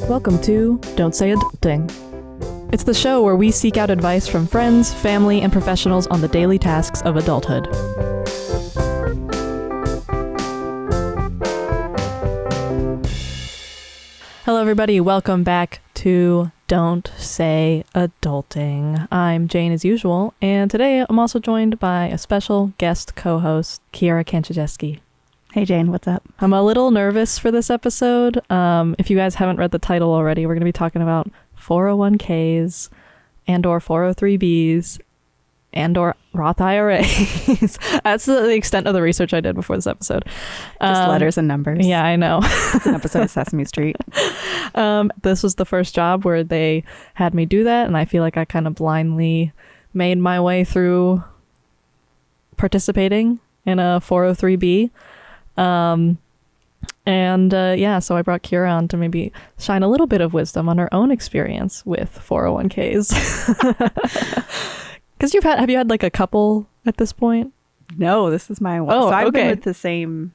Welcome to Don't Say Adulting. It's the show where we seek out advice from friends, family, and professionals on the daily tasks of adulthood. Hello, everybody. Welcome back to Don't Say Adulting. I'm Jane as usual, and today I'm also joined by a special guest co-host, Ciara. Hey Jane, what's up? I'm a little nervous for this episode. If you guys haven't read the title already, we're going to be talking about 401ks and or 403bs and or Roth IRAs. That's the extent of the research I did before this episode. Just letters and numbers. Yeah, I know. It's an episode of Sesame Street. This was the first job where they had me do that, and I feel like I kind of blindly made my way through participating in a 403b. So I brought Ciara on to maybe shine a little bit of wisdom on her own experience with 401ks. Because have you had like a couple at this point? No, this is my one. Oh, so I've okay. been with the same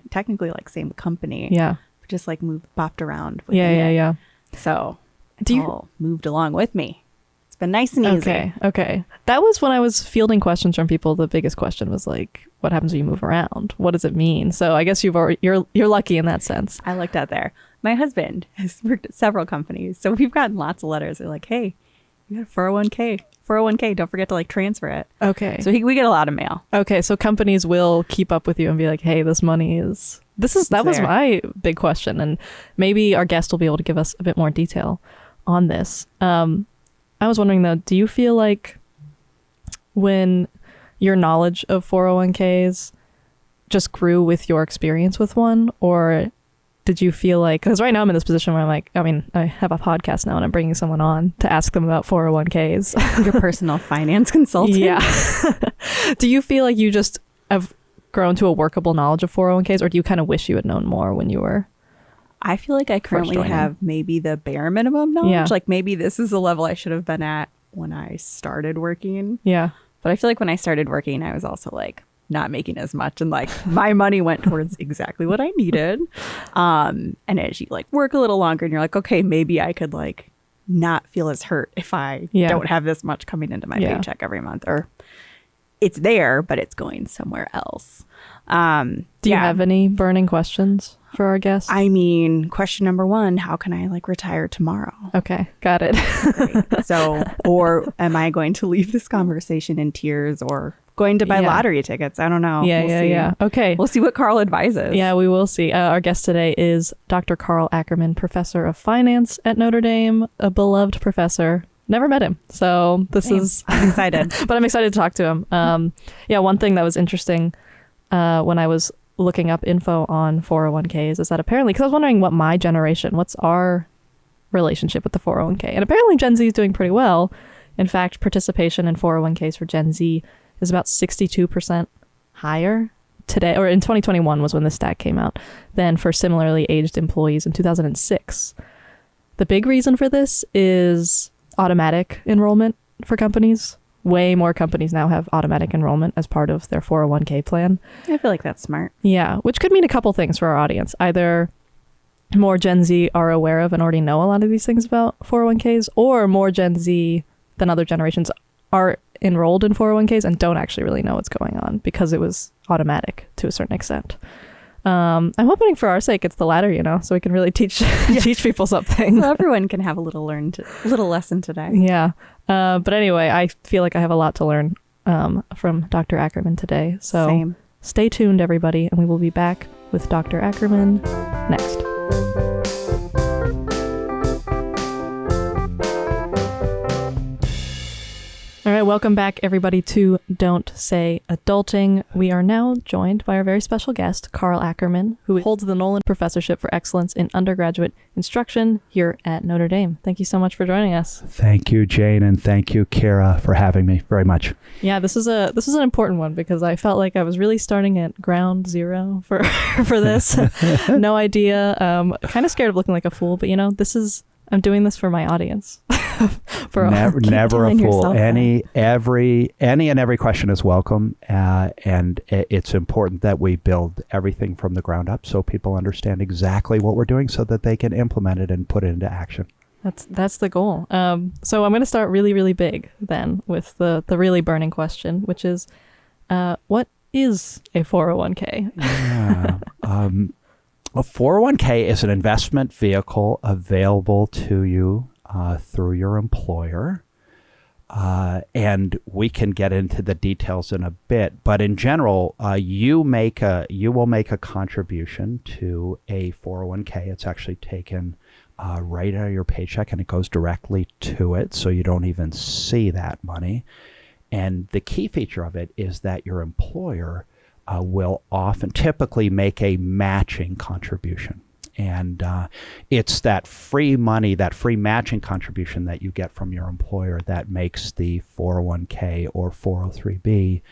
technically like same company. Yeah. Just like bopped around. With Yeah. So it's all moved along with me. It's been nice and easy. Okay. That was when I was fielding questions from people. The biggest question was like, what happens when you move around? What does it mean? So I guess you're lucky in that sense. I looked out there. My husband has worked at several companies. So we've gotten lots of letters. They're like, hey, you got a 401k. Don't forget to like transfer it. Okay. So we get a lot of mail. Okay. So companies will keep up with you and be like, hey, this money is, that was my big question. And maybe our guest will be able to give us a bit more detail on this. I was wondering though, do you feel like when your knowledge of 401ks just grew with your experience with one, or did you feel like, because right now I'm in this position where I'm like, I have a podcast now and I'm bringing someone on to ask them about 401ks. Your personal finance consultant. Yeah. Do you feel like you just have grown to a workable knowledge of 401ks, or do you kind of wish you had known more when you were? I feel like I currently have maybe the bare minimum knowledge. Yeah. Like maybe this is the level I should have been at when I started working. Yeah. But I feel like when I started working, I was also like not making as much, and like my money went towards exactly what I needed. And as you like work a little longer and you're like, okay, maybe I could like not feel as hurt if I don't have this much coming into my paycheck every month, or it's there, but it's going somewhere else. Do you have any burning questions for our guest? I mean, question number one, how can I like retire tomorrow? Okay, got it. Great. So, or am I going to leave this conversation in tears, or going to buy lottery tickets? I don't know. Yeah. Okay. We'll see what Carl advises. Yeah, we will see. Our guest today is Dr. Carl Ackermann, professor of finance at Notre Dame, a beloved professor. Never met him. So I'm excited. But I'm excited to talk to him. One thing that was interesting when I was looking up info on 401ks is that apparently, because I was wondering what's our relationship with the 401k? And apparently Gen Z is doing pretty well. In fact, participation in 401ks for Gen Z is about 62% higher today, or in 2021 was when this stat came out, than for similarly aged employees in 2006. The big reason for this is automatic enrollment for companies. Way more companies now have automatic enrollment as part of their 401k plan. I feel like that's smart. Yeah, which could mean a couple things for our audience. Either more Gen Z are aware of and already know a lot of these things about 401ks, or more Gen Z than other generations are enrolled in 401ks and don't actually really know what's going on because it was automatic to a certain extent. I'm hoping for our sake it's the latter, so we can really teach people something. So everyone can have a little lesson today. Yeah. But anyway, I feel like I have a lot to learn from Dr. Ackermann today. So Same. Stay tuned, everybody, and we will be back with Dr. Ackermann next. All right, welcome back, everybody, to Don't Say Adulting. We are now joined by our very special guest, Carl Ackermann, who holds the Nolan Professorship for Excellence in Undergraduate Instruction here at Notre Dame. Thank you so much for joining us. Thank you, Jane, and thank you, Ciara, for having me very much. Yeah, this is an important one because I felt like I was really starting at ground zero for this. No idea. Kind of scared of looking like a fool, but I'm doing this for my audience. for never a telling fool. yourself Any and every question is welcome, and it's important that we build everything from the ground up so people understand exactly what we're doing so that they can implement it and put it into action. That's the goal. So I'm going to start really, really big then with the really burning question, which is, what is a 401k? Yeah. A 401k is an investment vehicle available to you through your employer. And we can get into the details in a bit, but in general, you will make a contribution to a 401k. It's actually taken right out of your paycheck, and it goes directly to it, so you don't even see that money. And the key feature of it is that your employer will typically make a matching contribution. And it's that free money, that free matching contribution that you get from your employer that makes the 401k or 403b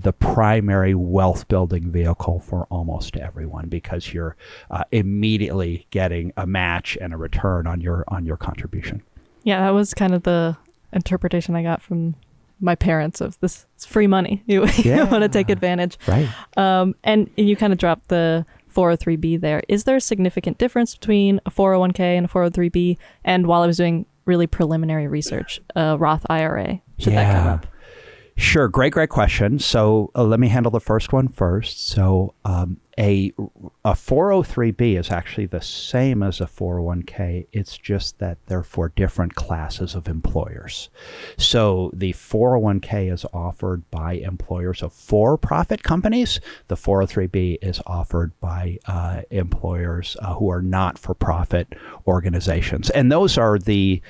the primary wealth building vehicle for almost everyone, because you're immediately getting a match and a return on your contribution. Yeah, that was kind of the interpretation I got from my parents of this. It's free money. You want to take advantage. Right. And you kind of dropped the 403b there. Is there a significant difference between a 401k and a 403b? And while I was doing really preliminary research, a Roth IRA, should that come up? Sure. Great question. So let me handle the first one first. So a 403b is actually the same as a 401k. It's just that they're for different classes of employers. So the 401k is offered by employers of for-profit companies. The 403b is offered by employers who are not-for-profit organizations. And those are the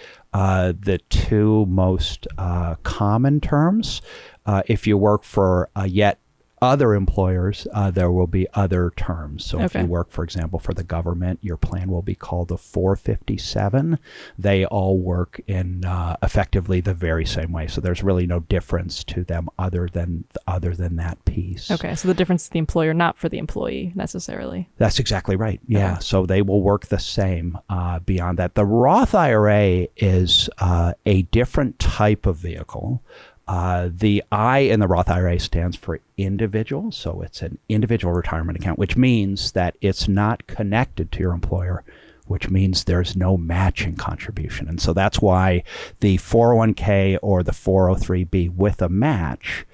two most common terms. If you work for yet other employers, there will be other terms. So if you work, for example, for the government, your plan will be called the 457. They all work in effectively the very same way. So there's really no difference to them other than that piece. Okay, so the difference is the employer, not for the employee necessarily. That's exactly right. Yeah, okay. So they will work the same beyond that. The Roth IRA is a different type of vehicle. The I in the Roth IRA stands for individual. So it's an individual retirement account, which means that it's not connected to your employer, which means there's no matching contribution. And so that's why the 401k or the 403b with a match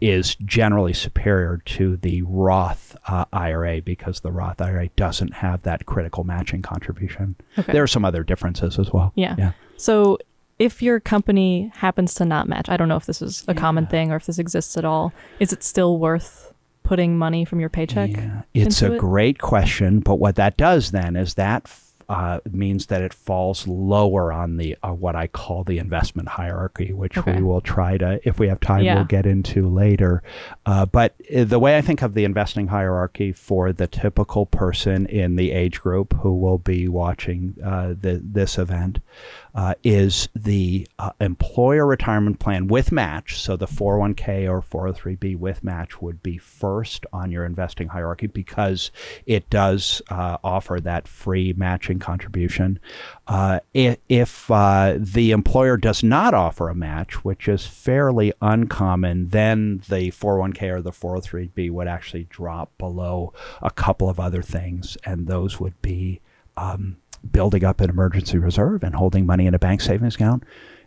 is generally superior to the Roth IRA, because the Roth IRA doesn't have that critical matching contribution. Okay. There are some other differences as well. Yeah. So if your company happens to not match, I don't know if this is a common thing or if this exists at all, is it still worth putting money from your paycheck? Yeah, it's a great question. But what that does then is that means that it falls lower on the what I call the investment hierarchy, which we will try to, if we have time, we'll get into later. But the way I think of the investing hierarchy for the typical person in the age group who will be watching this event is the employer retirement plan with match. So the 401k or 403b with match would be first on your investing hierarchy, because it does offer that free matching contribution. If the employer does not offer a match, which is fairly uncommon, then the 401k or the 403b would actually drop below a couple of other things, and those would be building up an emergency reserve and holding money in a bank savings account,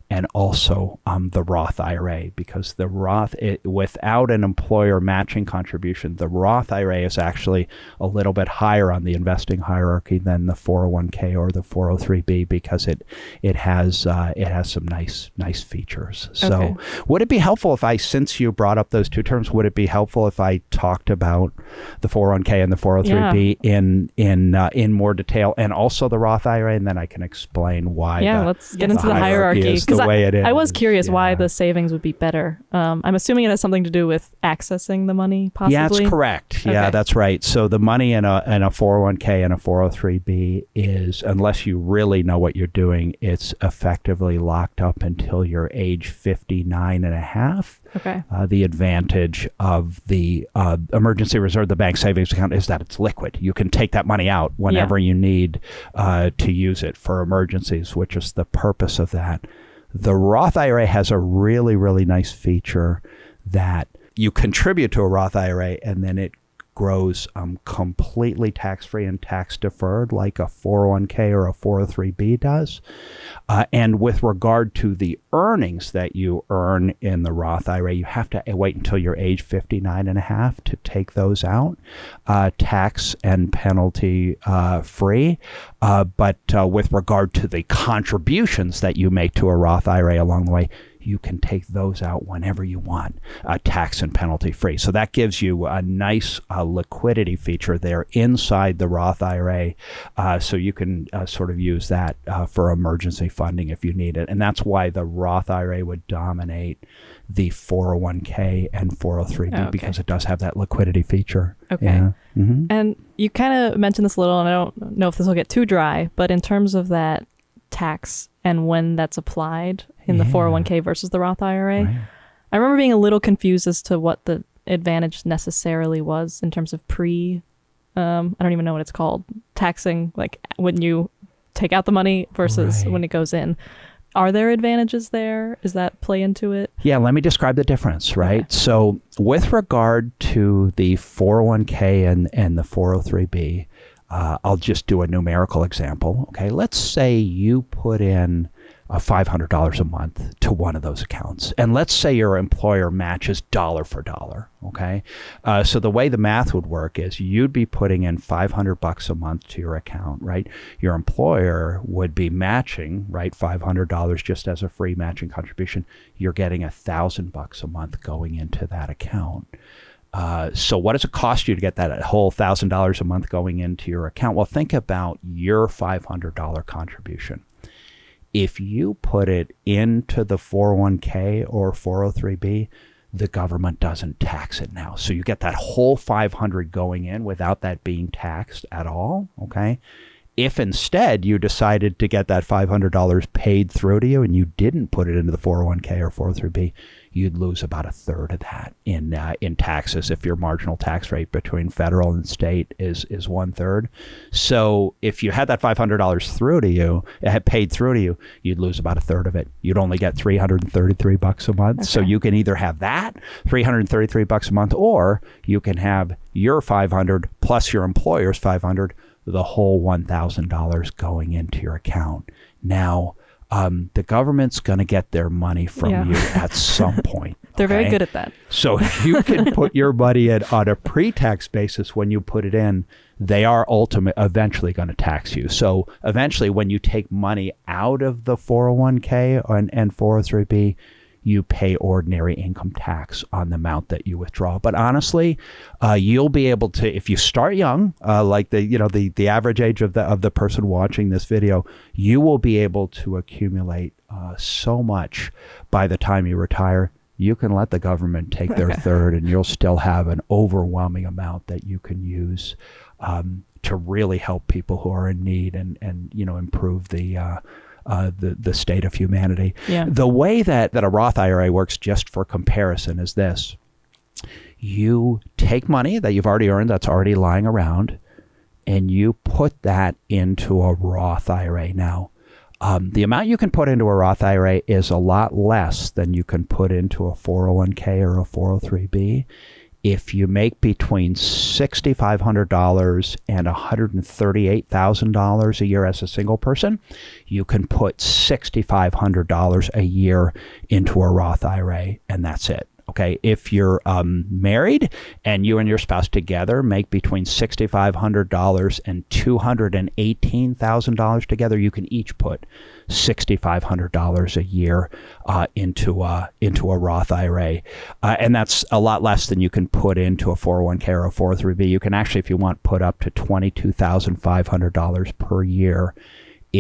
and also the Roth IRA, because the Roth, without an employer matching contribution, the Roth IRA is actually a little bit higher on the investing hierarchy than the 401k or the 403b, because it has some nice features. So would it be helpful if since you brought up those two terms, would it be helpful if I talked about the 401k and the 403b in more detail, and also the Roth IRA, and then I can explain why. Let's get into the hierarchy, because the way it is. I was curious why the savings would be better. I'm assuming it has something to do with accessing the money, possibly. Yeah, that's correct. Okay. Yeah, that's right. So the money in a 401k and a 403b is, unless you really know what you're doing, it's effectively locked up until you're age 59 and a half. Okay. The advantage of the emergency reserve, the bank savings account, is that it's liquid. You can take that money out whenever you need to use it for emergencies, which is the purpose of that. The Roth IRA has a really, really nice feature that you contribute to a Roth IRA and then it grows completely tax-free and tax-deferred like a 401k or a 403b does. And with regard to the earnings that you earn in the Roth IRA, you have to wait until you're age 59 and a half to take those out, tax and penalty free. But with regard to the contributions that you make to a Roth IRA along the way, you can take those out whenever you want, tax and penalty free. So that gives you a nice liquidity feature there inside the Roth IRA. So you can sort of use that for emergency funding if you need it. And that's why the Roth IRA would dominate the 401k and 403b because it does have that liquidity feature. Okay. Yeah. Mm-hmm. And you kind of mentioned this a little, and I don't know if this will get too dry, but in terms of that tax and when that's applied in the 401k versus the Roth IRA. Right. I remember being a little confused as to what the advantage necessarily was in terms of I don't even know what it's called, taxing, like when you take out the money versus when it goes in. Are there advantages there? Does that play into it? Yeah, let me describe the difference, right? Okay. So with regard to the 401k and the 403b, I'll just do a numerical example. Okay, let's say you put in $500 a month to one of those accounts, and let's say your employer matches dollar for dollar. Okay, so the way the math would work is you'd be putting in $500 a month to your account, right? Your employer would be matching, right, $500 just as a free matching contribution. You're getting $1,000 a month going into that account. So what does it cost you to get that whole $1,000 a month going into your account? Well, think about your $500 contribution. If you put it into the 401k or 403b, the government doesn't tax it now. So you get that whole $500 going in without that being taxed at all, okay? If instead you decided to get that $500 paid through to you and you didn't put it into the 401k or 403b, you'd lose about a third of that in taxes if your marginal tax rate between federal and state is 1/3. So if you had that $500 through to you, paid through to you, you'd lose about a third of it. You'd only get $333 a month. Okay. So you can either have that $333 a month, or you can have your $500 plus your employer's $500, the whole $1,000 going into your account. Now, the government's going to get their money from you at some point. They're very good at that. So if you can put your money in on a pre-tax basis when you put it in, they are eventually going to tax you. So eventually when you take money out of the 401k and 403b, you pay ordinary income tax on the amount that you withdraw. But honestly, you'll be able to, if you start young, like the average age of the person watching this video, you will be able to accumulate so much by the time you retire. You can let the government take their third, and you'll still have an overwhelming amount that you can use to really help people who are in need and improve the state of humanity. Yeah. The way that a Roth IRA works, just for comparison, is this. You take money that you've already earned that's already lying around, and you put that into a Roth IRA. Now, the amount you can put into a Roth IRA is a lot less than you can put into a 401k or a 403b. If you make between $6,500 and $138,000 a year as a single person, you can put $6,500 a year into a Roth IRA, and that's it. Okay, if you're married and you and your spouse together make between $6,500 and $218,000 together, you can each put $6,500 a year into a Roth IRA, and that's a lot less than you can put into a 401k or a 403b. You can actually, if you want, put up to $22,500 per year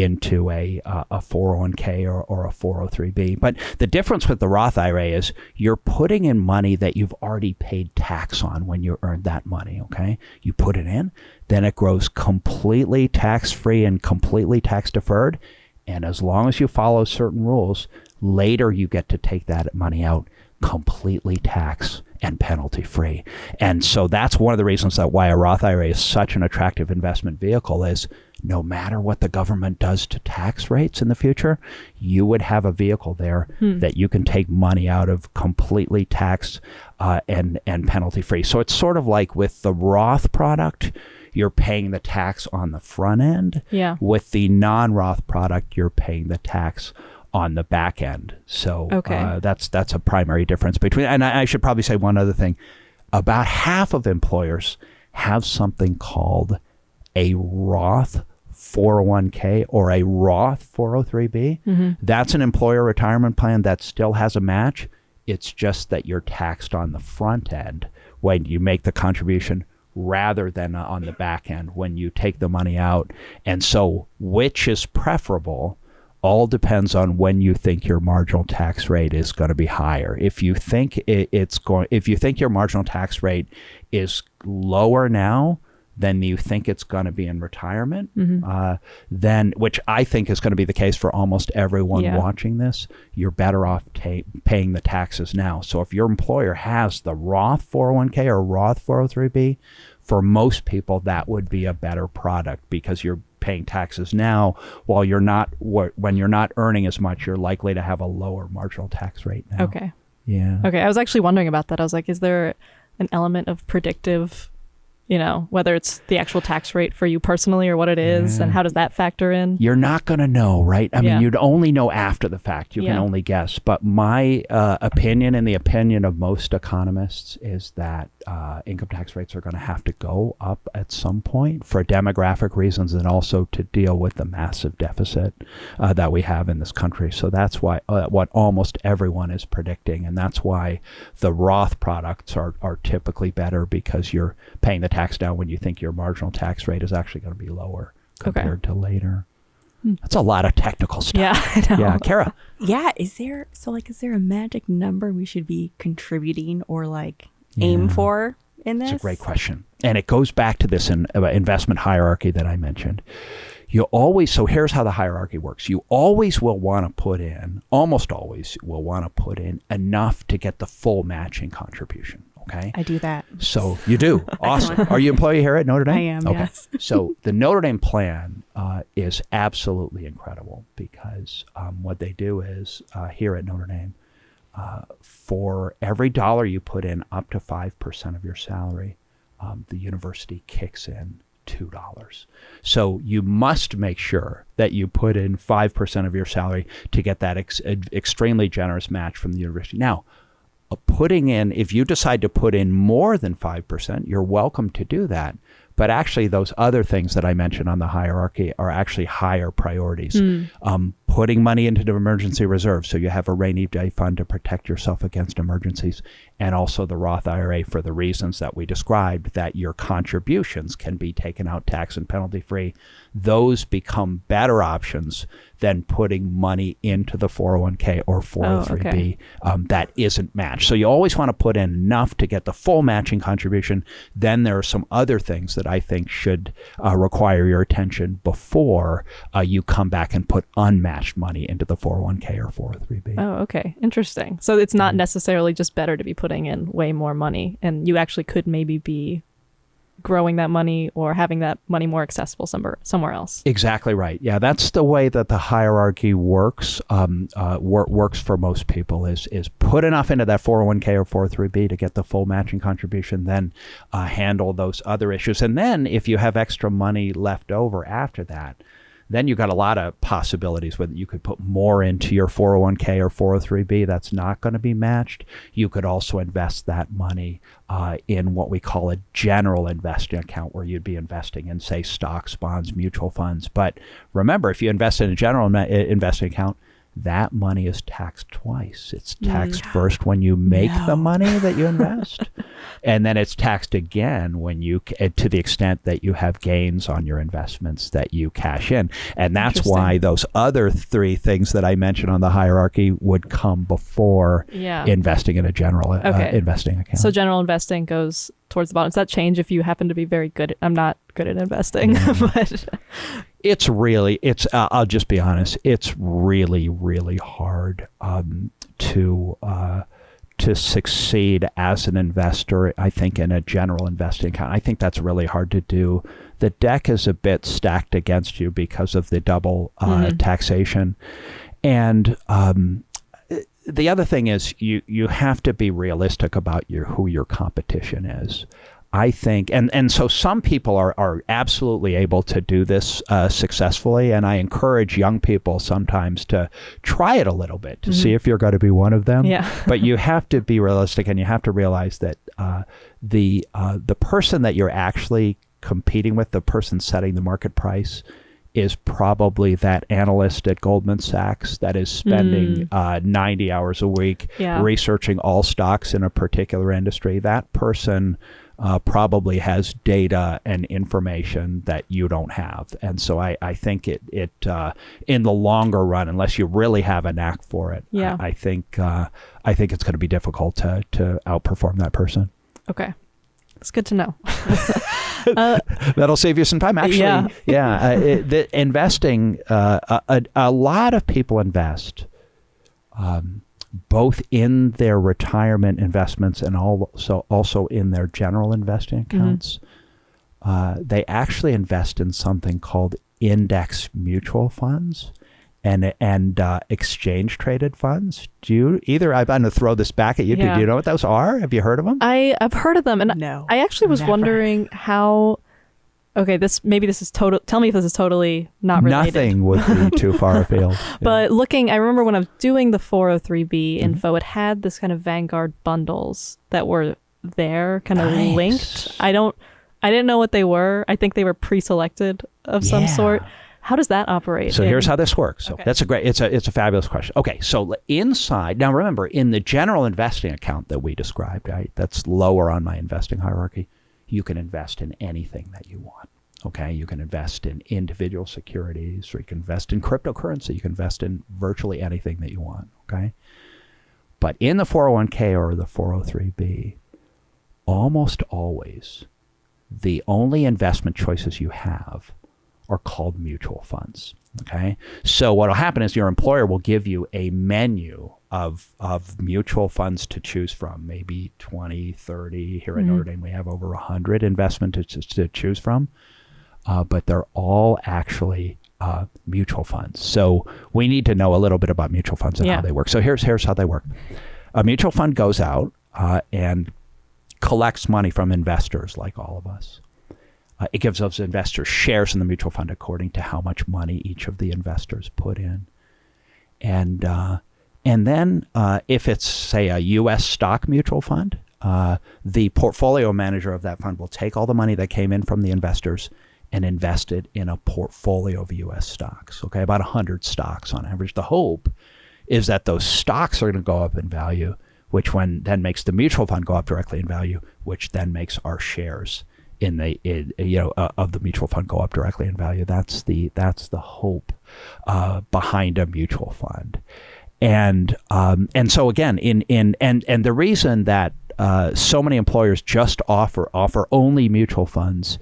into a 401k or a 403b. But the difference with the Roth IRA is you're putting in money that you've already paid tax on when you earned that money, okay? You put it in, then it grows completely tax-free and completely tax-deferred. And as long as you follow certain rules, later you get to take that money out completely tax and penalty free. And so that's one of the reasons that why a Roth IRA is such an attractive investment vehicle is no matter what the government does to tax rates in the future, you would have a vehicle there that you can take money out of completely tax and penalty free. So it's sort of like with the Roth product, you're paying the tax on the front end. Yeah. With the non-Roth product, you're paying the tax on the back end. So that's a primary difference between, and I should probably say one other thing. About half of employers have something called a Roth 401k or a Roth 403b. That's an employer retirement plan that still has a match. It's just that you're taxed on the front end when you make the contribution rather than on the back end when you take the money out. And so which is preferable all depends on when you think your marginal tax rate is going to be higher. If you think if you think your marginal tax rate is lower now than you think it's going to be in retirement, then, which I think is going to be the case for almost everyone watching this, you're better off paying the taxes now. So if your employer has the Roth 401k or Roth 403b, for most people, that would be a better product because you're paying taxes now while you're not, when you're not earning as much, you're likely to have a lower marginal tax rate now. Okay. Yeah. Okay. I was actually wondering about that. I was like, is there an element of predictive, whether it's the actual tax rate for you personally or what it is, and how does that factor in? You're not going to know, right? I mean, you'd only know after the fact. You can only guess. But my opinion and the opinion of most economists is that income tax rates are going to have to go up at some point for demographic reasons and also to deal with the massive deficit that we have in this country. So that's why what almost everyone is predicting. And that's why the Roth products are typically better because you're paying the tax down when you think your marginal tax rate is actually going to be lower compared to later. That's a lot of technical stuff. Yeah, I know. Yeah, Ciara. Yeah, is there a magic number we should be contributing or aim for in this? It's a great question. And it goes back to this investment hierarchy that I mentioned. So here's how the hierarchy works. You always will want to put in, almost always will want to put in enough to get the full matching contribution. Okay. I do that. So you do. Awesome. Are you an employee here at Notre Dame? I am, okay. Yes. So the Notre Dame plan is absolutely incredible because what they do is here at Notre Dame, for every dollar you put in up to 5% of your salary, the university kicks in $2. So you must make sure that you put in 5% of your salary to get that extremely generous match from the university. Now, if you decide to put in more than 5%, you're welcome to do that. But actually, those other things that I mentioned on the hierarchy are actually higher priorities. Putting money into the emergency reserve so you have a rainy day fund to protect yourself against emergencies, and also the Roth IRA for the reasons that we described, that your contributions can be taken out tax and penalty free. Those become better options than putting money into the 401k or 403b that isn't matched. So you always want to put in enough to get the full matching contribution. Then there are some other things that I think should require your attention before you come back and put unmatched money into the 401k or 403b. Oh, okay. Interesting. So it's not necessarily just better to be putting in way more money, and you actually could maybe be growing that money or having that money more accessible somewhere else. Exactly right. Yeah, that's the way that the hierarchy works. Works for most people is put enough into that 401k or 403b to get the full matching contribution, then handle those other issues. And then if you have extra money left over after that, then you've got a lot of possibilities whether you could put more into your 401k or 403b that's not going to be matched. You could also invest that money in what we call a general investing account, where you'd be investing in, say, stocks, bonds, mutual funds. But remember, if you invest in a general investing account, that money is taxed twice. It's taxed first when you make the money that you invest, and then it's taxed again when you, to the extent that you have gains on your investments that you cash in. And that's why those other three things that I mentioned on the hierarchy would come before investing in a general investing account. So general investing goes towards the bottom. Does that change if you happen to be very good? I'm not good at investing, but I'll just be honest. It's really, really hard to succeed as an investor, I think, in a general investing account. I think that's really hard to do. The deck is a bit stacked against you because of the double taxation. And the other thing is you have to be realistic about who your competition is. I think, and so some people are absolutely able to do this successfully, and I encourage young people sometimes to try it a little bit to see if you're going to be one of them. Yeah. But you have to be realistic, and you have to realize that the person that you're actually competing with, the person setting the market price, is probably that analyst at Goldman Sachs that is spending 90 hours a week researching all stocks in a particular industry. That person probably has data and information that you don't have. And so I think it in the longer run, unless you really have a knack for it, I think it's going to be difficult to outperform that person. Okay. It's good to know. That'll save you some time. Actually, the investing, a lot of people invest both in their retirement investments and also in their general investing accounts. They actually invest in something called index mutual funds and exchange traded funds. I'm going to throw this back at you. Do you know what those are? Have you heard of them? I've heard of them, and no, I actually was wondering how. Okay, maybe this is total. Tell me if this is totally not related. Nothing would be too far afield. But I remember when I was doing the 403b info, it had this kind of Vanguard bundles that were there, kind of linked. I didn't know what they were. I think they were pre-selected of some sort. How does that operate? So here's how this works. So that's it's a fabulous question. Okay, so inside, now remember, in the general investing account that we described, right, that's lower on my investing hierarchy, you can invest in anything that you want. Okay, you can invest in individual securities, or you can invest in cryptocurrency. You can invest in virtually anything that you want. Okay, but in the 401k or the 403b, almost always, the only investment choices you have are called mutual funds. Okay, so what will happen is your employer will give you a menu of mutual funds to choose from, maybe 20, 30. Here at Notre Dame, we have over 100 investments to choose from, but they're all actually mutual funds. So we need to know a little bit about mutual funds and how they work. So here's how they work. A mutual fund goes out and collects money from investors like all of us. It gives those investors shares in the mutual fund according to how much money each of the investors put in. And then if it's, say, a U.S. stock mutual fund, the portfolio manager of that fund will take all the money that came in from the investors and invest it in a portfolio of U.S. stocks, okay, about 100 stocks on average. The hope is that those stocks are going to go up in value, which then makes the mutual fund go up directly in value, which then makes our shares of the mutual fund go up directly in value. That's the hope behind a mutual fund. And so again, and the reason that so many employers just offer only mutual funds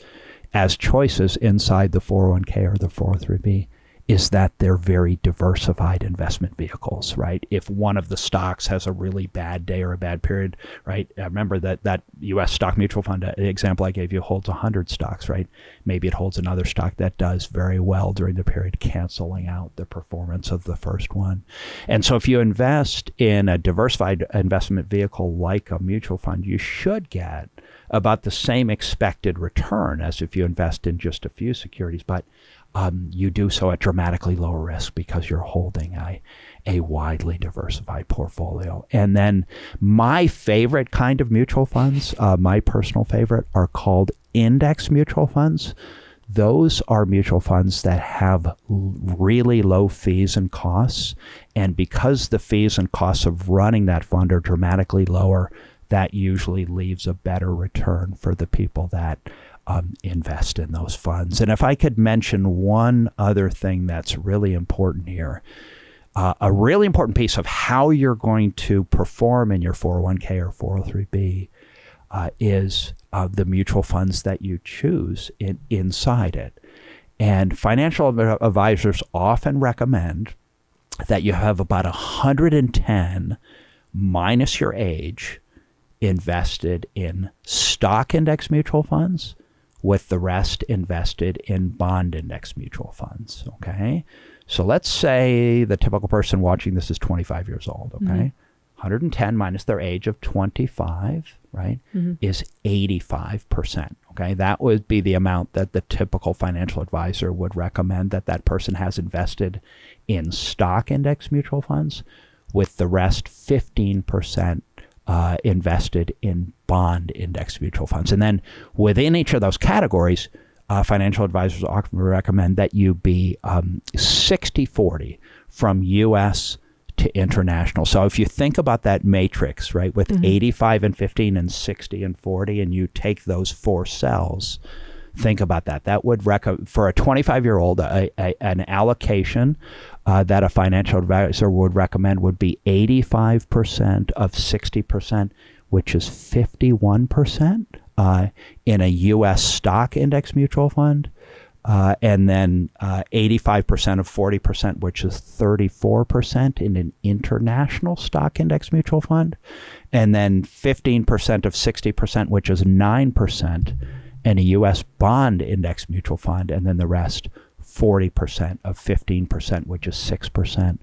as choices inside the 401k or the 403b is that they're very diversified investment vehicles, right? If one of the stocks has a really bad day or a bad period, right? Remember that U.S. stock mutual fund example I gave you holds 100 stocks, right? Maybe it holds another stock that does very well during the period, canceling out the performance of the first one. And so if you invest in a diversified investment vehicle like a mutual fund, you should get about the same expected return as if you invest in just a few securities, but you do so at dramatically lower risk because you're holding a widely diversified portfolio. And then my favorite kind of mutual funds, my personal favorite, are called index mutual funds. those are mutual funds that have really low fees and costs. And because the fees and costs of running that fund are dramatically lower, that usually leaves a better return for the people that invest in those funds. And if I could mention one other thing that's really important here, a really important piece of how you're going to perform in your 401k or 403b is the mutual funds that you choose inside it. And financial advisors often recommend that you have about 110 minus your age invested in stock index mutual funds, with the rest invested in bond index mutual funds. Okay. So let's say the typical person watching this is 25 years old. Okay. 110 minus their age of 25, right, is 85%. Okay. That would be the amount that the typical financial advisor would recommend that person has invested in stock index mutual funds, with the rest 15% invested in bond index mutual funds. And then within each of those categories, financial advisors often recommend that you be 60-40 from U.S. to international. So if you think about that matrix, right, with 85 and 15 and 60 and 40, and you take those four cells, think about that. That would for a 25-year-old, an allocation that a financial advisor would recommend would be 85% of 60%, which is 51% in a U.S. stock index mutual fund, and then 85% of 40%, which is 34% in an international stock index mutual fund, and then 15% of 60%, which is 9% in a U.S. bond index mutual fund, and then the rest 40% of 15%, which is 6%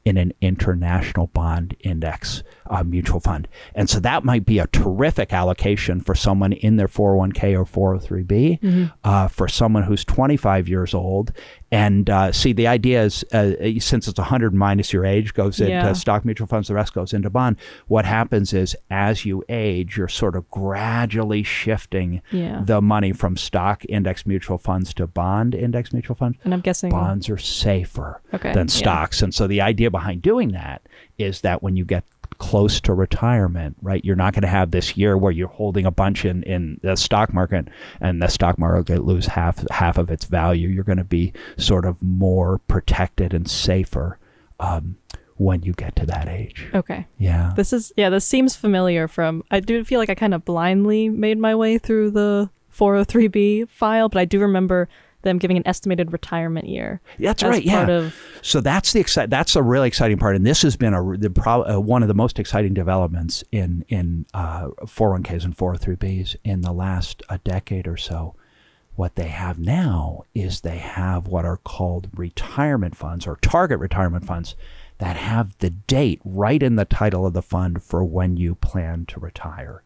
in an international bond index mutual fund. And so that might be a terrific allocation for someone in their 401k or 403b, for someone who's 25 years old. And see, the idea is, since it's 100 minus your age goes into stock mutual funds, the rest goes into bond. What happens is, as you age, you're sort of gradually shifting the money from stock index mutual funds to bond index mutual funds. And I'm guessing bonds are safer than stocks. And so the idea behind doing that is that when you get close to retirement, right, you're not going to have this year where you're holding a bunch in the stock market and the stock market lose half of its value. You're going to be sort of more protected and safer when you get to that age. Okay. Yeah. This seems familiar from, I do feel like I kind of blindly made my way through the 403b file, but I do remember them giving an estimated retirement year. That's right. Yeah. So that's that's a really exciting part, and this has been one of the most exciting developments in 401ks and 403bs in the last decade or so. What they have now is they have what are called retirement funds, or target retirement funds, that have the date right in the title of the fund for when you plan to retire.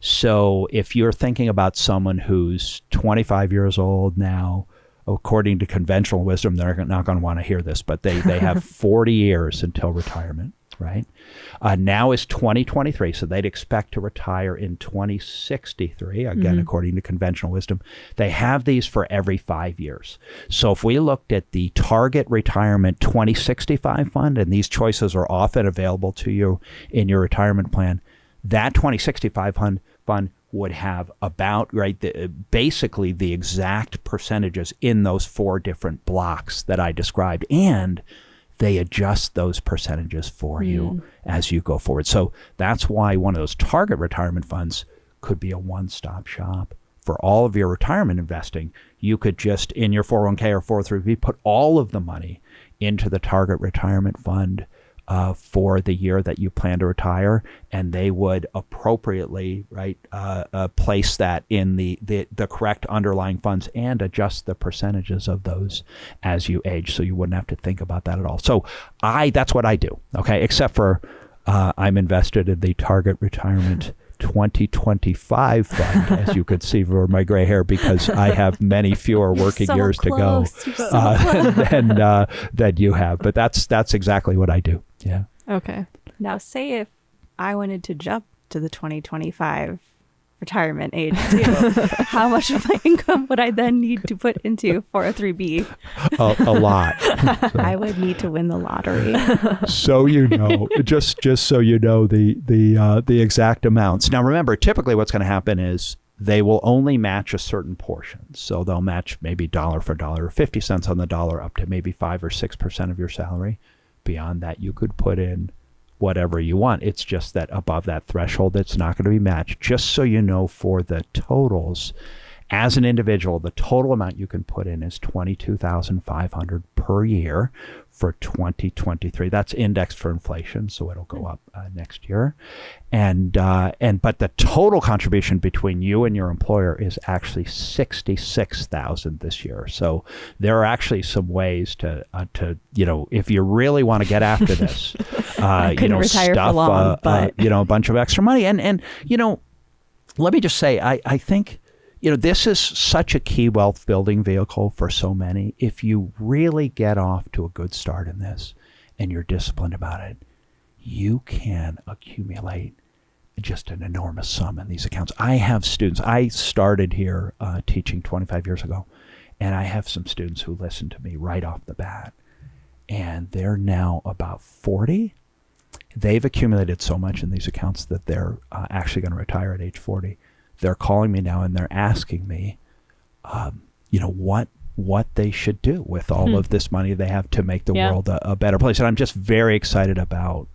So if you're thinking about someone who's 25 years old now, according to conventional wisdom, they're not going to want to hear this, but they have 40 years until retirement, right? Now is 2023, so they'd expect to retire in 2063, again, according to conventional wisdom. They have these for every 5 years. So if we looked at the Target Retirement 2065 fund, and these choices are often available to you in your retirement plan, that 2065 fund would have about, basically the exact percentages in those four different blocks that I described, and they adjust those percentages for you as you go forward. So that's why one of those target retirement funds could be a one-stop shop for all of your retirement investing. You could just, in your 401k or 403b, put all of the money into the target retirement fund for the year that you plan to retire, and they would appropriately place that in the correct underlying funds and adjust the percentages of those as you age, so you wouldn't have to think about that at all. So that's what I do, okay, except for I'm invested in the Target Retirement 2025 fund, as you could see for my gray hair, because I have many fewer working years to go than you have. But that's exactly what I do. Yeah. Okay. Now, say if I wanted to jump to the 2025 retirement age too, how much of my income would I then need to put into 403b? A lot. So, I would need to win the lottery. so just so you know the exact amounts. Now remember, typically what's going to happen is they will only match a certain portion. So they'll match maybe dollar for dollar, 50 cents on the dollar, up to maybe 5 or 6% of your salary. Beyond that, you could put in whatever you want. It's just that above that threshold, it's not going to be matched. Just so you know, for the totals, as an individual, the total amount you can put in is $22,500 per year for 2023. That's indexed for inflation, so it'll go up next year. But the total contribution between you and your employer is actually $66,000 this year. So there are actually some ways to if you really want to get after this, retire for long, but a bunch of extra money. And let me just say, I think, this is such a key wealth building vehicle for so many. If you really get off to a good start in this and you're disciplined about it, you can accumulate just an enormous sum in these accounts. I have students, I started here teaching 25 years ago, and I have some students who listen to me right off the bat, and they're now about 40. They've accumulated so much in these accounts that they're actually going to retire at age 40. They're calling me now and they're asking me, what they should do with all of this money they have to make the world a better place. And I'm just very excited about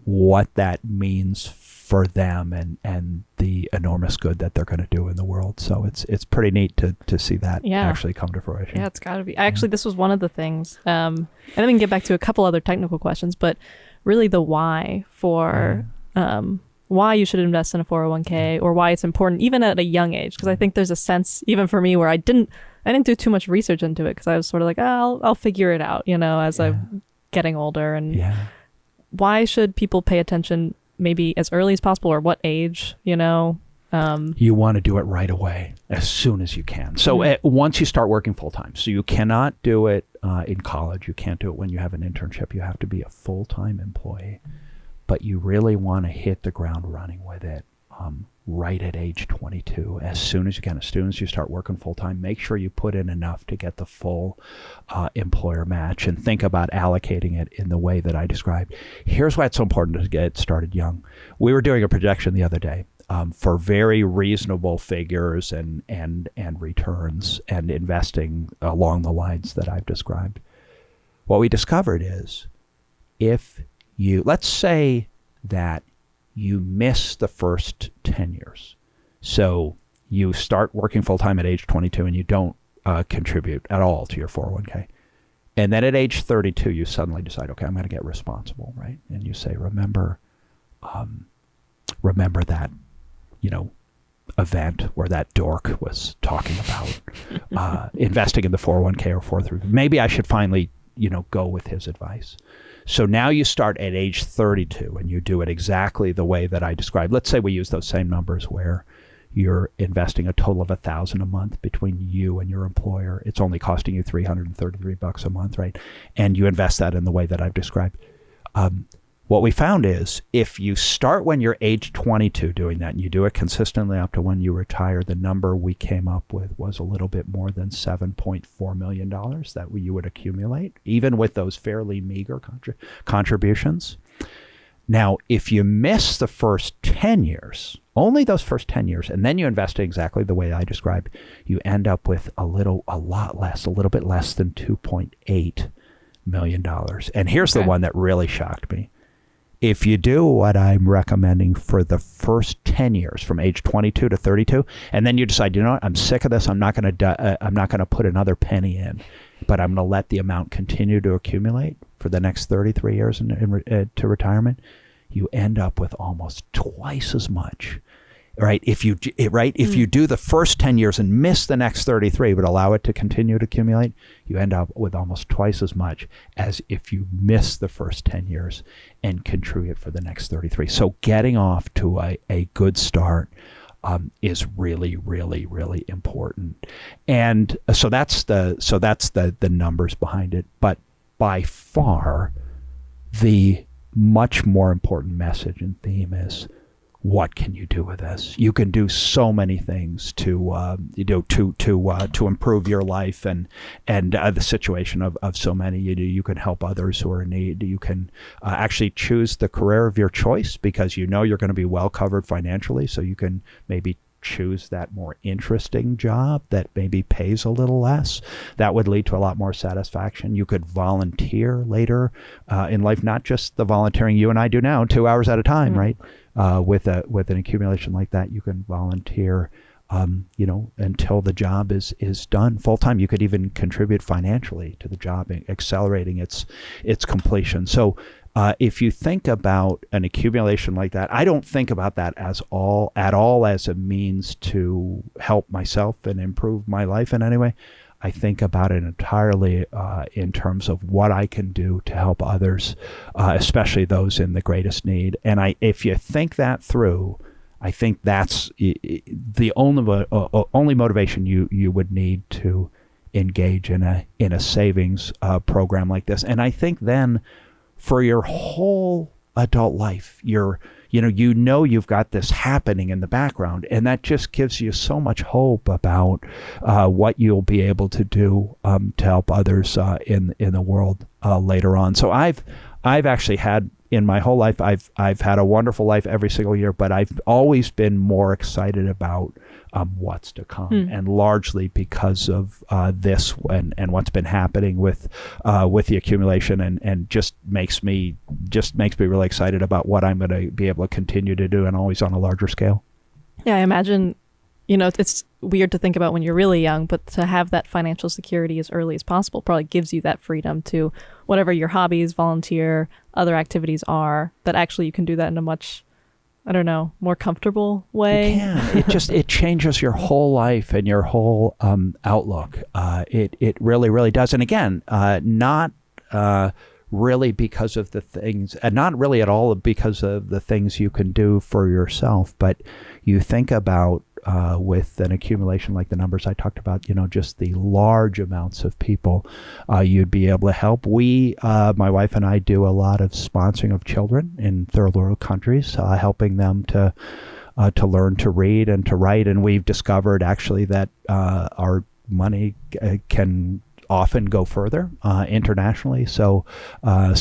what that means for them and the enormous good that they're going to do in the world. So it's pretty neat to see that actually come to fruition. Yeah, it's got to be. Actually, this was one of the things, and then we can get back to a couple other technical questions, but really the why for why you should invest in a 401k or why it's important even at a young age. Because I think there's a sense, even for me, where I didn't do too much research into it because I was sort of like, I'll figure it out, as I'm getting older. And why should people pay attention maybe as early as possible, or what age, You want to do it right away, as soon as you can. So once you start working full-time, so you cannot do it in college. You can't do it when you have an internship. You have to be a full-time employee. But you really want to hit the ground running with it right at age 22, as soon as you can. As soon as you start working full-time, make sure you put in enough to get the full employer match, and think about allocating it in the way that I described. Here's why it's so important to get started young. We were doing a projection the other day for very reasonable figures and returns and investing along the lines that I've described. What we discovered is, let's say that you miss the first 10 years. So you start working full-time at age 22 and you don't contribute at all to your 401k. And then at age 32, you suddenly decide, okay, I'm going to get responsible, right? And you say, remember that, event where that dork was talking about investing in the 401k or 403. Maybe I should finally, go with his advice. So now you start at age 32 and you do it exactly the way that I described. Let's say we use those same numbers where you're investing a total of $1,000 a month between you and your employer. It's only costing you $333 a month, right? And you invest that in the way that I've described. What we found is, if you start when you're age 22 doing that, and you do it consistently up to when you retire, the number we came up with was a little bit more than $7.4 million that you would accumulate, even with those fairly meager contributions. Now, if you miss the first 10 years, only those first 10 years, and then you invest it exactly the way I described, you end up with a little bit less than $2.8 million. And here's the one that really shocked me. If you do what I'm recommending for the first 10 years, from age 22 to 32, and then you decide, what, I'm sick of this, I'm not going to put another penny in, but I'm going to let the amount continue to accumulate for the next 33 years to retirement, you end up with almost twice as much. Right? If you do the first 10 years and miss the next 33, but allow it to continue to accumulate, you end up with almost twice as much as if you miss the first 10 years and contribute for the next 33. So getting off to a good start is really, really, really important. And so that's the numbers behind it. But by far, the much more important message and theme is, what can you do with this? You can do so many things to improve your life and the situation of so many. You can help others who are in need. You can actually choose the career of your choice because you know you're going to be well covered financially. So you can maybe choose that more interesting job that maybe pays a little less. That would lead to a lot more satisfaction. You could volunteer later in life, not just the volunteering you and I do now, 2 hours at a time, right? With an accumulation like that, you can volunteer, until the job is done full time. You could even contribute financially to the job, accelerating its completion. So if you think about an accumulation like that, I don't think about that at all as a means to help myself and improve my life in any way. I think about it entirely in terms of what I can do to help others, especially those in the greatest need. And if you think that through, I think that's the only motivation you would need to engage in a savings program like this. And I think then for your whole adult life, you've got this happening in the background, and that just gives you so much hope about what you'll be able to do to help others in the world later on. So I've actually had, in my whole life, I've had a wonderful life every single year, but I've always been more excited about what's to come, and largely because of this and what's been happening with the accumulation, and just makes me really excited about what I'm going to be able to continue to do, and always on a larger scale. Yeah, I imagine, it's weird to think about when you're really young, but to have that financial security as early as possible probably gives you that freedom to whatever your hobbies, volunteer, other activities are, that actually you can do that in a much, more comfortable way. You can. It changes your whole life and your whole outlook. It really, really does. And again, not really because of the things, and not really at all because of the things you can do for yourself, but you think about with an accumulation like the numbers I talked about, just the large amounts of people you'd be able to help. We, my wife and I, do a lot of sponsoring of children in third world countries, helping them to learn to read and to write. And we've discovered actually that our money can often go further internationally. So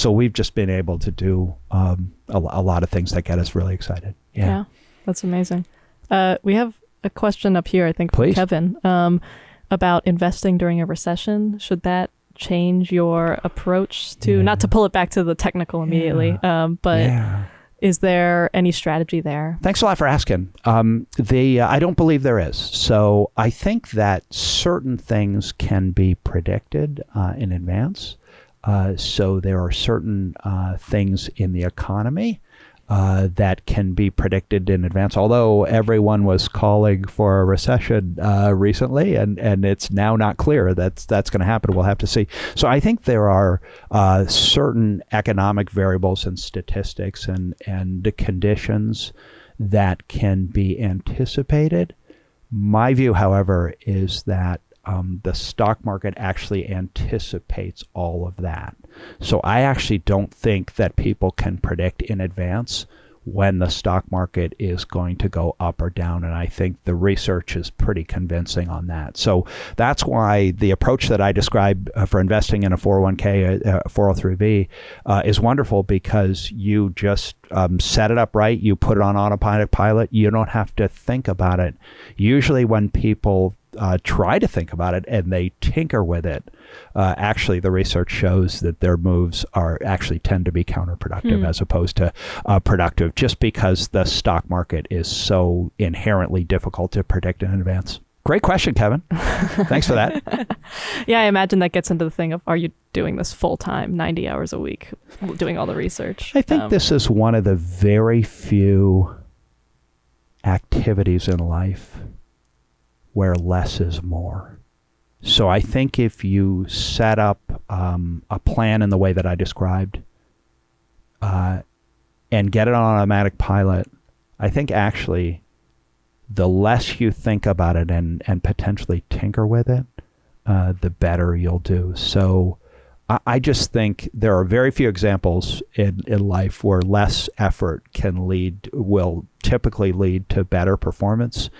we've just been able to do a lot of things that get us really excited. Yeah, that's amazing. We have a question up here, I think, Please. from Kevin, about investing during a recession. Should that change your approach to, not to pull it back to the technical immediately, but is there any strategy there? Thanks a lot for asking. I don't believe there is. So I think that certain things can be predicted in advance. So there are certain things in the economy that can be predicted in advance, although everyone was calling for a recession recently, and it's now not clear that's going to happen. We'll have to see. So I think there are certain economic variables and statistics and conditions that can be anticipated. My view, however, is that the stock market actually anticipates all of that. So I actually don't think that people can predict in advance when the stock market is going to go up or down. And I think the research is pretty convincing on that. So that's why the approach that I described for investing in a 401k, 403b is wonderful, because you just set it up right. You put it on autopilot. You don't have to think about it. Usually when people try to think about it and they tinker with it, actually the research shows that their moves actually tend to be counterproductive as opposed to productive, just because the stock market is so inherently difficult to predict in advance. Great question, Kevin. Thanks for that. Yeah, I imagine that gets into the thing of, are you doing this full time, 90 hours a week, doing all the research? I think this is one of the very few activities in life where less is more. So I think if you set up a plan in the way that I described and get it on automatic pilot, I think actually the less you think about it and potentially tinker with it, the better you'll do. So I just think there are very few examples in life where less effort will typically lead to better performance.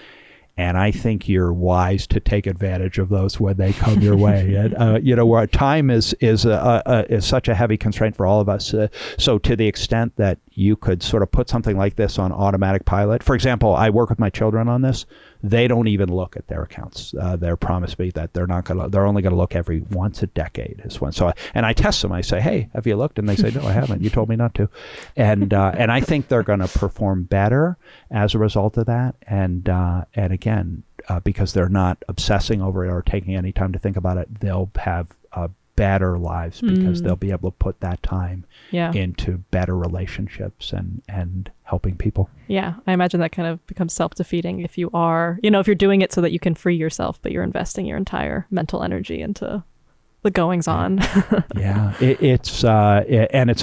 And I think you're wise to take advantage of those when they come your way. And where time is such a heavy constraint for all of us. So to the extent that you could sort of put something like this on automatic pilot. For example, I work with my children on this. They don't even look at their accounts. They're promised me that they're only going to look every once a decade. And I test them. I say, hey, have you looked? And they say, no, I haven't. You told me not to. And I think they're going to perform better as a result of that. And again, because they're not obsessing over it or taking any time to think about it, they'll have better lives because they'll be able to put that time into better relationships and helping people. Yeah, I imagine that kind of becomes self-defeating if you are, if you're doing it so that you can free yourself, but you're investing your entire mental energy into the goings on. Yeah, it's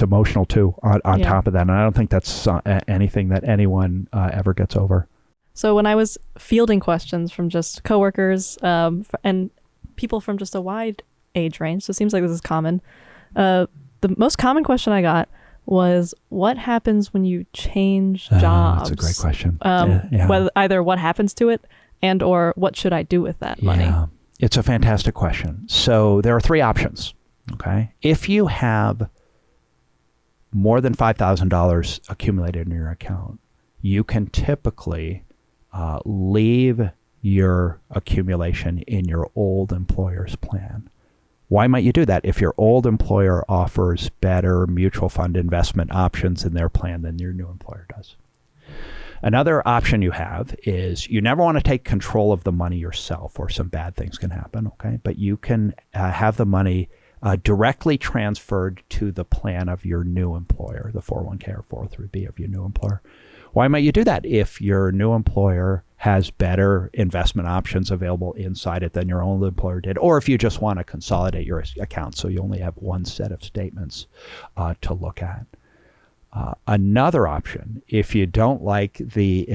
emotional too on top of that. And I don't think that's anything that anyone ever gets over. So when I was fielding questions from just coworkers and people from just a wide age range, so it seems like this is common, the most common question I got was, what happens when you change jobs? That's a great question. Whether either what happens to it and or what should I do with that money? Yeah, it's a fantastic question. So there are three options. Okay, if you have more than $5,000 accumulated in your account, you can typically leave your accumulation in your old employer's plan. Why might you do that? If your old employer offers better mutual fund investment options in their plan than your new employer does. Another option you have is you never want to take control of the money yourself, or some bad things can happen, okay? But you can have the money directly transferred to the plan of your new employer, the 401k or 403b of your new employer. Why might you do that? If your new employer has better investment options available inside it than your old employer did, or if you just want to consolidate your account so you only have one set of statements to look at. Another option, if you don't like the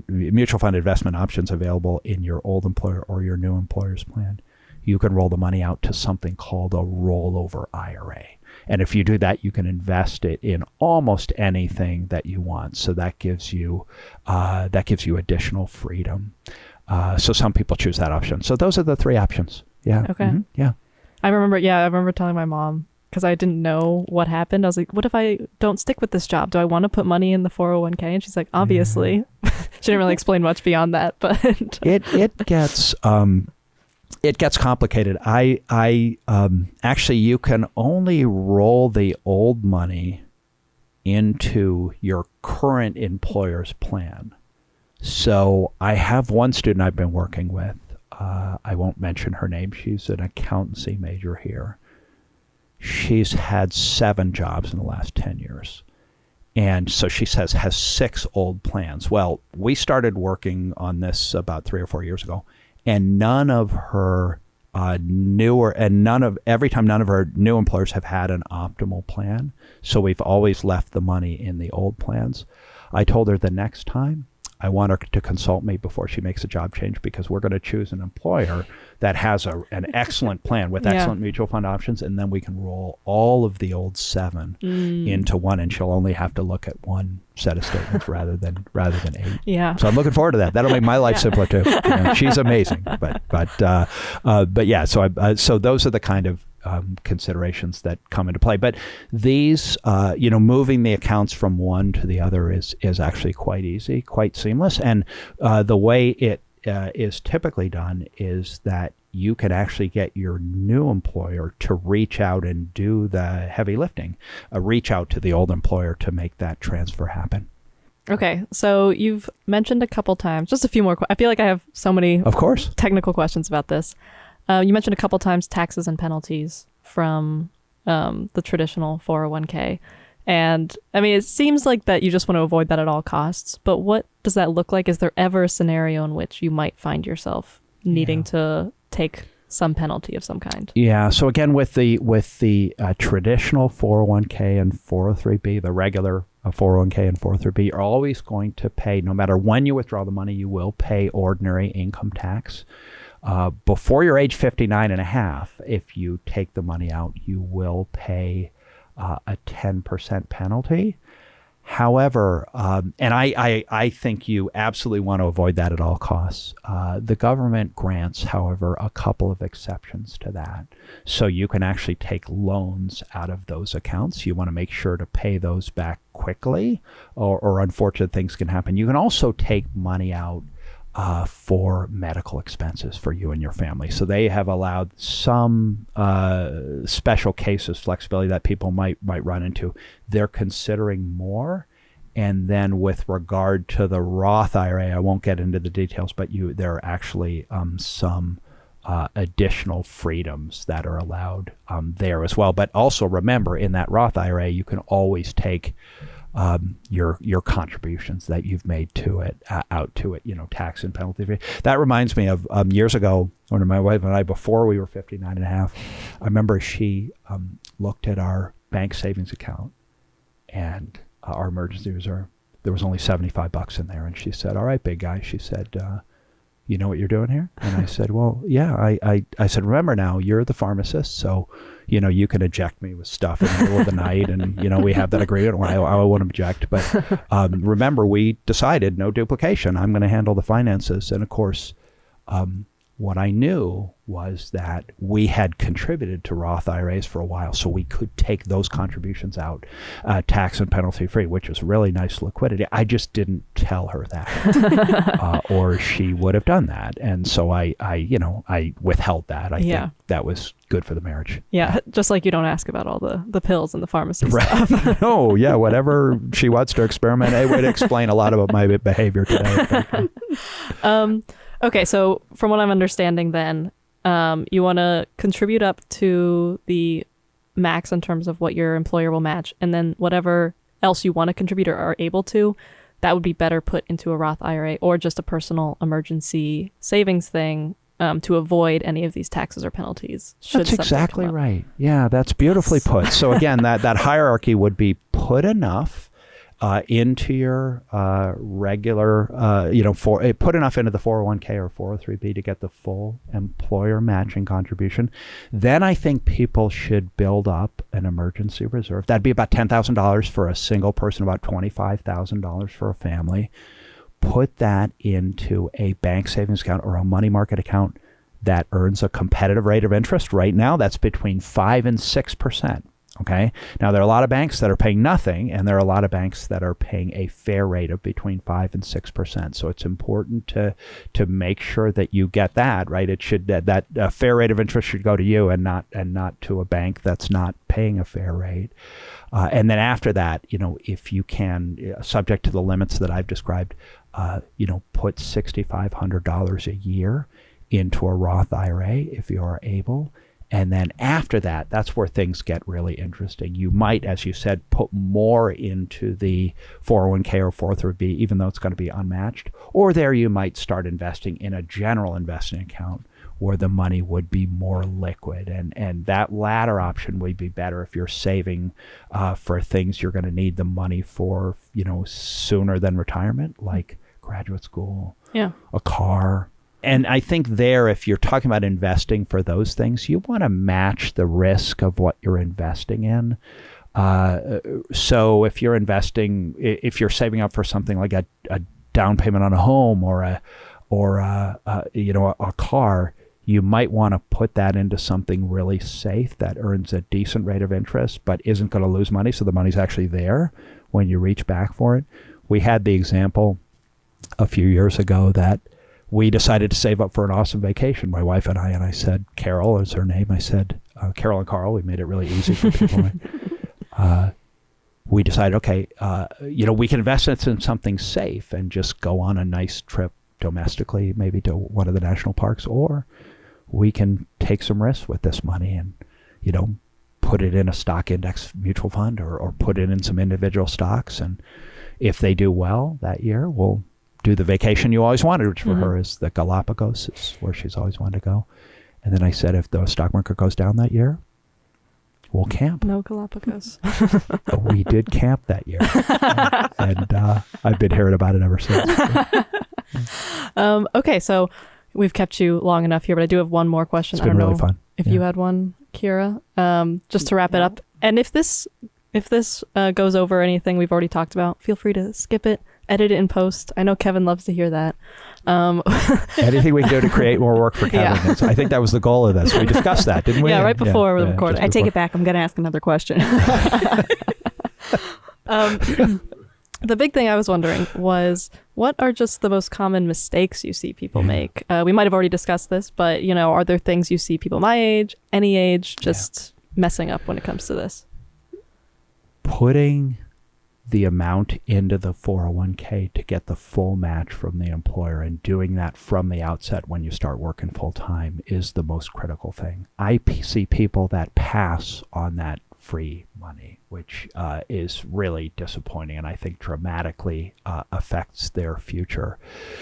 mutual fund investment options available in your old employer or your new employer's plan, you can roll the money out to something called a rollover IRA. And if you do that, you can invest it in almost anything that you want. So that gives you additional freedom. So some people choose that option. So those are the three options. Yeah. Okay. Mm-hmm. Yeah. I remember telling my mom, because I didn't know what happened. I was like, what if I don't stick with this job? Do I want to put money in the 401k? And she's like, obviously. She didn't really explain much beyond that, but it gets complicated. Actually, you can only roll the old money into your current employer's plan. So I have one student I've been working with. I won't mention her name. She's an accountancy major here. She's had 7 jobs in the last 10 years. And so she says has 6 old plans. Well, we started working on this about 3 or 4 years ago. And none of her every time none of her new employers have had an optimal plan. So we've always left the money in the old plans. I told her the next time I want her to consult me before she makes a job change, because we're going to choose an employer that has an excellent plan with excellent mutual fund options, and then we can roll all of the old 7 into one, and she'll only have to look at one set of statements rather than 8. Yeah. So I'm looking forward to that. That'll make my life simpler too. She's amazing, but yeah. So those are the kind of considerations that come into play. But these, moving the accounts from one to the other is actually quite easy, quite seamless. And the way it is typically done is that you can actually get your new employer to reach out and do the heavy lifting, reach out to the old employer to make that transfer happen. Okay, so you've mentioned a couple times, just a few more. I feel like I have so many technical questions about this. You mentioned a couple times taxes and penalties from the traditional 401k. And I mean, it seems like that you just want to avoid that at all costs. But what does that look like? Is there ever a scenario in which you might find yourself needing to take some penalty of some kind? Yeah. So again, with the traditional 401k and 403b, the regular 401k and 403b, you're always going to pay, no matter when you withdraw the money, you will pay ordinary income tax. Before you're age 59 and a half, if you take the money out, you will pay a 10% penalty. However, and I think you absolutely want to avoid that at all costs. The government grants, however, a couple of exceptions to that. So you can actually take loans out of those accounts. You want to make sure to pay those back quickly, or unfortunate things can happen. You can also take money out for medical expenses for you and your family. So they have allowed some special cases, flexibility that people might run into. They're considering more. And then with regard to the Roth IRA, I won't get into the details, but there are actually some additional freedoms that are allowed there as well. But also remember, in that Roth IRA, you can always take your contributions that you've made to it out to it, tax and penalty free. That reminds me of years ago when my wife and I, before we were 59 and a half, I remember she looked at our bank savings account and our emergency reserve. There was only $75 in there, and she said, "All right, big guy," she said, "you know what you're doing here?" And I said, "Well, yeah." I said, "Remember now, you're the pharmacist, so you can eject me with stuff in the middle of the night, and we have that agreement. I won't object, but remember, we decided no duplication. I'm going to handle the finances." And of course, what I knew was that we had contributed to Roth IRAs for a while, so we could take those contributions out tax and penalty free, which was really nice liquidity. I just didn't tell her that, or she would have done that. And so I withheld that. I think that was good for the marriage. Yeah, just like you don't ask about all the pills and the pharmacy right. stuff. No, yeah, whatever she wants to experiment, it would explain a lot about my behavior today. Okay, so from what I'm understanding then, you want to contribute up to the max in terms of what your employer will match, and then whatever else you want to contribute or are able to, that would be better put into a Roth IRA or just a personal emergency savings thing to avoid any of these taxes or penalties. That's exactly right. Yeah, that's beautifully put. So again, that hierarchy would be put enough into your regular, put enough into the 401k or 403b to get the full employer matching contribution. Then I think people should build up an emergency reserve. That'd be about $10,000 for a single person, about $25,000 for a family. Put that into a bank savings account or a money market account that earns a competitive rate of interest. Right now, that's between 5 and 6%. Okay. Now, there are a lot of banks that are paying nothing, and there are a lot of banks that are paying a fair rate of between 5 and 6%. So it's important to make sure that you get that right. It should that fair rate of interest should go to you and not to a bank that's not paying a fair rate. And then after that, if you can, subject to the limits that I've described, put $6,500 a year into a Roth IRA if you are able. And then after that, that's where things get really interesting. You might, as you said, put more into the 401k or 403b, even though it's going to be unmatched. Or there you might start investing in a general investing account where the money would be more liquid. And that latter option would be better if you're saving for things you're going to need the money for, sooner than retirement, like graduate school, a car. And I think there, if you're talking about investing for those things, you want to match the risk of what you're investing in. So if you're saving up for something like a down payment on a home or a car, you might want to put that into something really safe that earns a decent rate of interest, but isn't going to lose money. So the money's actually there when you reach back for it. We had the example a few years ago that we decided to save up for an awesome vacation, my wife and I said, Carol is her name. I said, Carol and Carl, we made it really easy for people. We decided, okay, we can invest it in something safe and just go on a nice trip domestically, maybe to one of the national parks, or we can take some risks with this money and, put it in a stock index mutual fund or put it in some individual stocks. And if they do well that year, we'll do the vacation you always wanted, which for her is the Galapagos. It's where she's always wanted to go. And then I said, if the stock market goes down that year, we'll camp. No Galapagos. We did camp that year. and I've been hearing about it ever since. Okay, so we've kept you long enough here, but I do have one more question. It's been really fun. If you had one, Ciara, just to wrap it up. And if this goes over anything we've already talked about, feel free to skip it, edit it in post. I know Kevin loves to hear that. Anything we can do to create more work for Kevin. Yeah. I think that was the goal of this. We discussed that, didn't we? Yeah, right before the recording. I take it back. I'm going to ask another question. The big thing I was wondering was, what are just the most common mistakes you see people make? We might have already discussed this, but are there things you see people my age, any age, just messing up when it comes to this? Putting the amount into the 401k to get the full match from the employer, and doing that from the outset when you start working full time is the most critical thing. I see people that pass on that free money, which is really disappointing, and I think dramatically affects their future.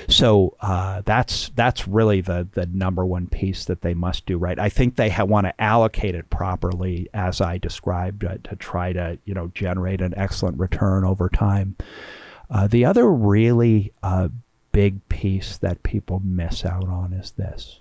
So that's really the number one piece that they must do right. I think they want to allocate it properly, as I described, to try to generate an excellent return over time. The other really big piece that people miss out on is this.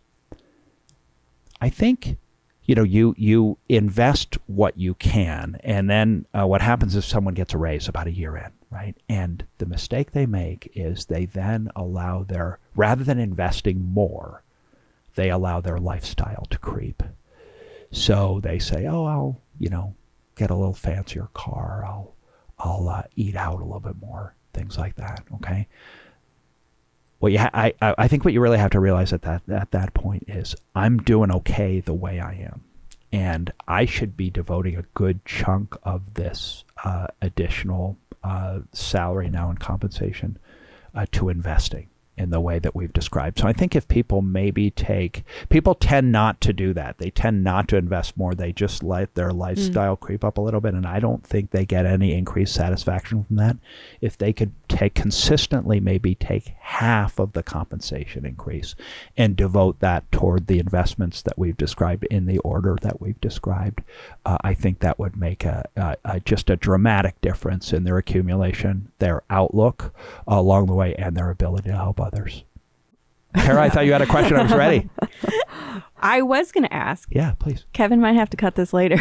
I think you invest what you can, and then what happens is someone gets a raise about a year in, right? And the mistake they make is they then allow rather than investing more, they allow their lifestyle to creep. So they say, oh, I'll, get a little fancier car. I'll eat out a little bit more, things like that, okay? Well, I think what you really have to realize at that point is, I'm doing okay the way I am, and I should be devoting a good chunk of this additional salary now and compensation to investing in the way that we've described. So I think if people people tend not to do that. They tend not to invest more. They just let their lifestyle creep up a little bit. And I don't think they get any increased satisfaction from that. If they could consistently maybe take half of the compensation increase and devote that toward the investments that we've described in the order that we've described, I think that would make just a dramatic difference in their accumulation, their outlook along the way, and their ability to help others. Ciara, I thought you had a question. I was ready. I was going to ask. Yeah, please. Kevin might have to cut this later.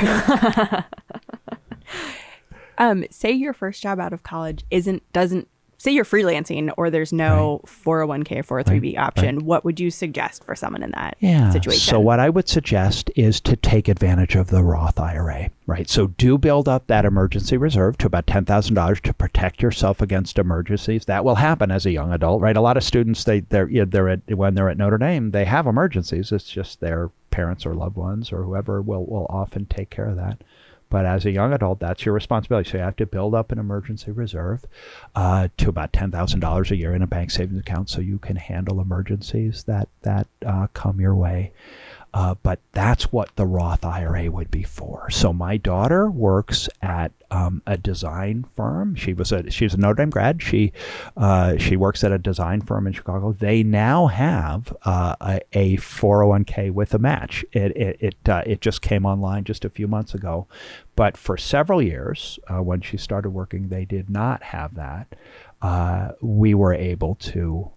Say your first job out of college doesn't say you're freelancing, or there's no 401k or 403b option. Right. What would you suggest for someone in that situation? So what I would suggest is to take advantage of the Roth IRA, right? So do build up that emergency reserve to about $10,000 to protect yourself against emergencies. That will happen as a young adult, right? A lot of students, when they're at Notre Dame, they have emergencies. It's just their parents or loved ones or whoever will often take care of that. But as a young adult, that's your responsibility. So you have to build up an emergency reserve to about $10,000 a year in a bank savings account, so you can handle emergencies that come your way. But that's what the Roth IRA would be for. So my daughter works at a design firm. She's a Notre Dame grad. She works at a design firm in Chicago. They now have a 401k with a match. It just came online just a few months ago, but for several years when she started working, they did not have that. We were able to.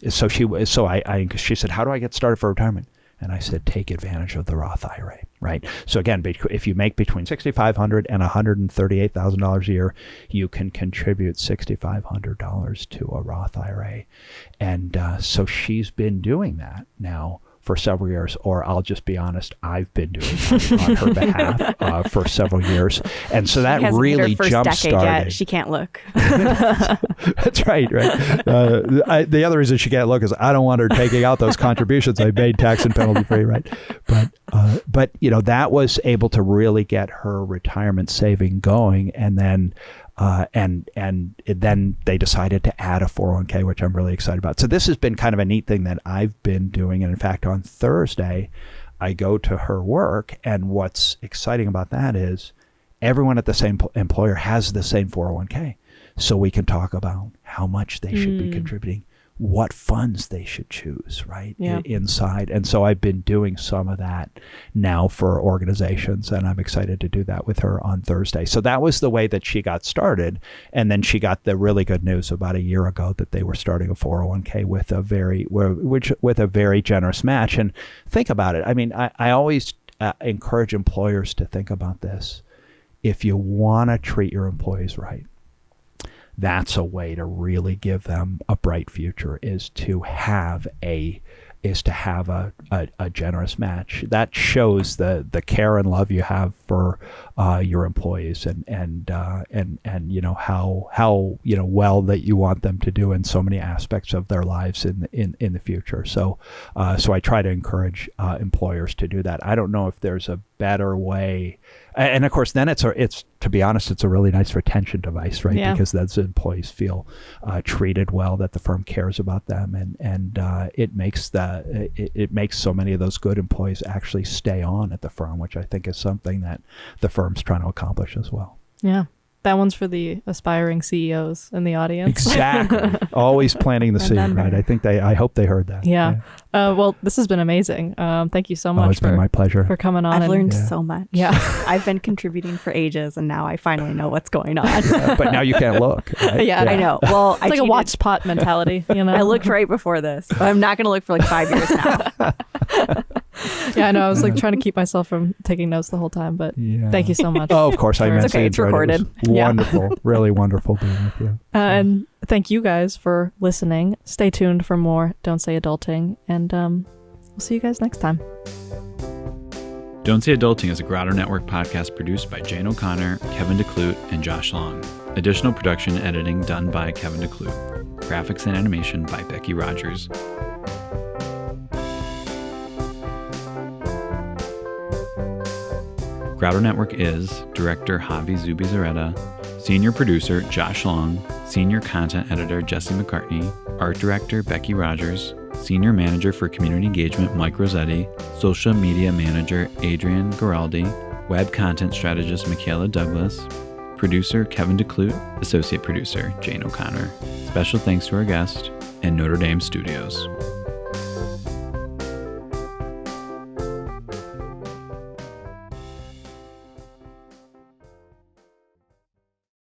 So she said, "How do I get started for retirement?" And I said, take advantage of the Roth IRA, right? So again, if you make between $6,500 and $138,000 a year, you can contribute $6,500 to a Roth IRA. And so she's been doing that now for several years, or I'll just be honest, I've been doing that on her behalf for several years. And so that really jump-started. She can't look. That's right. The other reason she can't look is I don't want her taking out those contributions I made tax and penalty free, right? But that was able to really get her retirement saving going, and then then they decided to add a 401k, which I'm really excited about. So this has been kind of a neat thing that I've been doing. And in fact, on Thursday, I go to her work. And what's exciting about that is everyone at the same employer has the same 401k. So we can talk about how much they should be contributing, what funds they should choose, right? Yeah. Inside. And so I've been doing some of that now for organizations, and I'm excited to do that with her on Thursday. So that was the way that she got started. And then she got the really good news about a year ago that they were starting a 401k with a very generous match. And think about it. I mean, I always encourage employers to think about this. If you want to treat your employees right, that's a way to really give them a bright future, is to have a generous match that shows the care and love you have for your employees, and how well that you want them to do in so many aspects of their lives in the future. So I try to encourage employers to do that. I don't know if there's a better way. And of course, then it's to be honest, it's a really nice retention device, right? Yeah. Because those employees feel treated well, that the firm cares about them, and it makes so many of those good employees actually stay on at the firm, which I think is something that the firm's trying to accomplish as well. Yeah. That one's for the aspiring CEOs in the audience. Exactly. Always planting the seed, right? I hope they heard that. Yeah. Well, this has been amazing. Thank you so much. It's been my pleasure for coming on. I've learned so much. Yeah. I've been contributing for ages, and now I finally know what's going on. But now you can't look. Right? Yeah, I know. Well, it's like a watch pot mentality. I looked right before this, but I'm not going to look for like 5 years now. Yeah, I know. I was like trying to keep myself from taking notes the whole time, but thank you so much. Oh, of course. I It's okay. It's recorded. It was wonderful. Really wonderful being with you. And thank you guys for listening. Stay tuned for more Don't Say Adulting, and we'll see you guys next time. Don't Say Adulting is a Grotto Network podcast produced by Jane O'Connor, Kevin DeClute, and Josh Long. Additional production and editing done by Kevin DeClute. Graphics and animation by Becky Rogers. Grotto Network is Director Javi Zubizarreta, Senior Producer Josh Long, Senior Content Editor Jesse McCartney, Art Director Becky Rogers, Senior Manager for Community Engagement Mike Rossetti, Social Media Manager Adrian Garaldi, Web Content Strategist Michaela Douglas, Producer Kevin DeClute, Associate Producer Jane O'Connor. Special thanks to our guest and Notre Dame Studios.